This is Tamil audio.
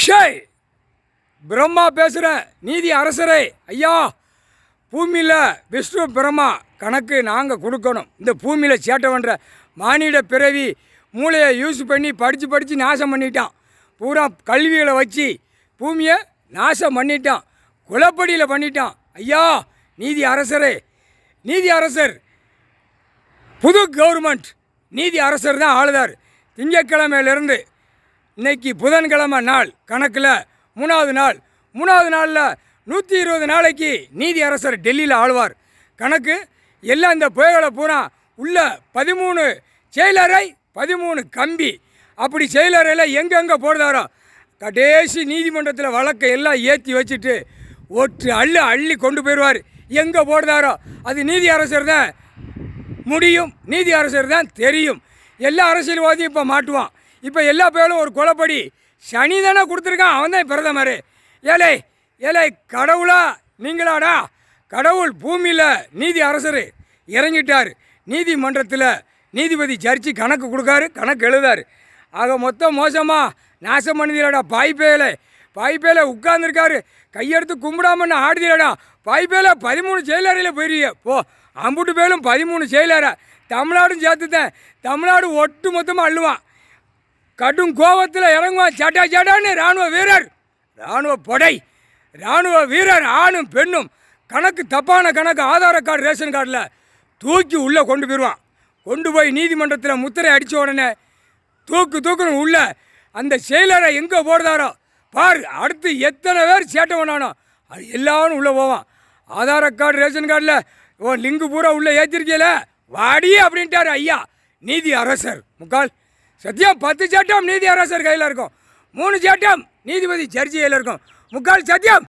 அக்ஷய் பிரம்மா பேசுகிறேன். நீதி அரசரே ஐயா, பூமியில் விஷ்ணு பிரம்மா கணக்கு நாங்கள் கொடுக்கணும். இந்த பூமியில் சேட்டை பண்ணுற மானிட பிறவி மூளையை யூஸ் பண்ணி படித்து நாசம் பண்ணிட்டான். பூரா கல்விகளை வச்சு பூமியை நாசம் பண்ணிட்டான், குளப்படியில் பண்ணிட்டான். ஐயா நீதி அரசரே, நீதி அரசர் புது கவர்மெண்ட் நீதி அரசர் தான் ஆளுதார். திங்கட்கிழமையிலேருந்து இன்னைக்கு புதன்கிழமை நாள் கணக்கில் மூணாவது நாளில் 120 நாளைக்கு நீதி அரசர் டெல்லியில் ஆளுவார். கணக்கு எல்லாம் இந்த புயலை பூரா உள்ள 13 செயலறை 13 கம்பி அப்படி செயலறையில் எங்கெங்கே போடுதாரோ கடைசி நீதிமன்றத்தில் வழக்கை எல்லாம் ஏற்றி வச்சுட்டு ஒற்று அள்ளி கொண்டு போயிடுவார். எங்கே போடுதாரோ அது நீதி அரசர் தான் முடியும், நீதி அரசர் தான் தெரியும். எல்லா அரசியல்வாதியும் இப்போ மாட்டுவான். இப்போ எல்லா பேரும் ஒரு கொலைப்படி சனி தானே கொடுத்துருக்கான், அவன் தான் பிரதமர். ஏலே கடவுளா நீங்களாடா? கடவுள் பூமியில் நீதி அரசர் இறங்கிட்டார். நீதிமன்றத்தில் நீதிபதி ஜட்ஜி கணக்கு கொடுக்காரு, கணக்கு எழுதாரு. ஆக மொத்தம் மோசமாக நாசம் பண்ணுதீடாடா பாய்ப்பேல உட்கார்ந்துருக்காரு. கையெடுத்து கும்பிடாமன்னு ஆடுதீடாடா பாய்ப்பேல. 13 செயலறையில் போயிருவிய போ. அம்புட்டு பேரும் 13 செயலறை, தமிழ்நாடும் சேர்த்துத்தேன். தமிழ்நாடு ஒட்டு மொத்தமாக அள்ளுவான். கடும் கோபத்தில் இறங்குவான். சட்டான்னு இராணுவ படை, இராணுவ வீரர் ஆணும் பெண்ணும் கணக்கு தப்பான கணக்கு ஆதார கார்டு ரேஷன் கார்டில் தூக்கி உள்ளே கொண்டு போயிடுவான். கொண்டு போய் நீதிமன்றத்தில் முத்திரை அடித்த உடனே தூக்குன்னு உள்ள அந்த செயலரை எங்கே போடுதாரோ பார். அடுத்து எத்தனை பேர் சேட்டை பண்ணானோ அது எல்லாரும் உள்ளே போவான். ஆதார கார்டு ரேஷன் கார்டில் ஓ லிங்கு பூரா உள்ளே ஏற்றிருக்கல வாடி அப்படின்ட்டார் ஐயா நீதி அரசர். முக்கால் சத்தியம் 10 சட்டம் நீதி அரசர் கையில் இருக்கும், 3 சட்டம் நீதிபதி ஜட்ஜி கையில் இருக்கும், முக்கால் சத்தியம்